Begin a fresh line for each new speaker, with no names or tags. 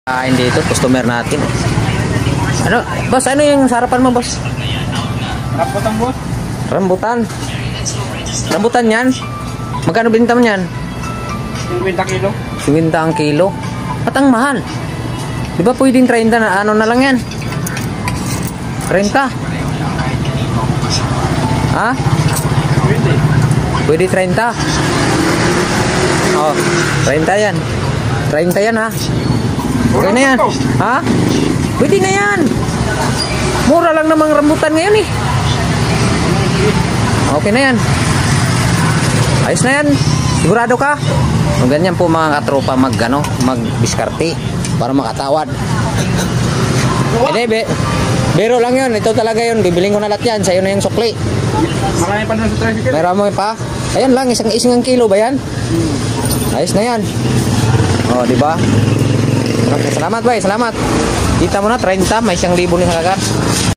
Kain dito, customer natin. Ano, boss, ano yung sarapan mo, boss?
Rambutan, boss.
Rambutan. Rambutan yan? Magkano binta mo yan?
50 kilo.
50 ang kilo. At ang mahal. Di ba pwedeng 30 na ano na lang yan? 30? Ha? Pwede 30? Oh, 30 yan. 30 yan ha. Okay na yan. Ha? Pwede na yan. Mura lang namang rambutan ngayon eh. Okay na yan. Ayos na yan. Sigurado ka? O ganyan po mga katropa mag-diskarte para makatawad. Hindi, biro lang yun. Ito talaga yun. Bibiling ko na lahat yan. Sa'yo na yung sukli.
Marami pa doon sa tricycle.
Meron mo pa? Ayan lang, isang kilo ba yan? Ayos na yan. O, diba? Salamat, bay. Salamat. Kita mo na, 30. May 1,000 na kagad.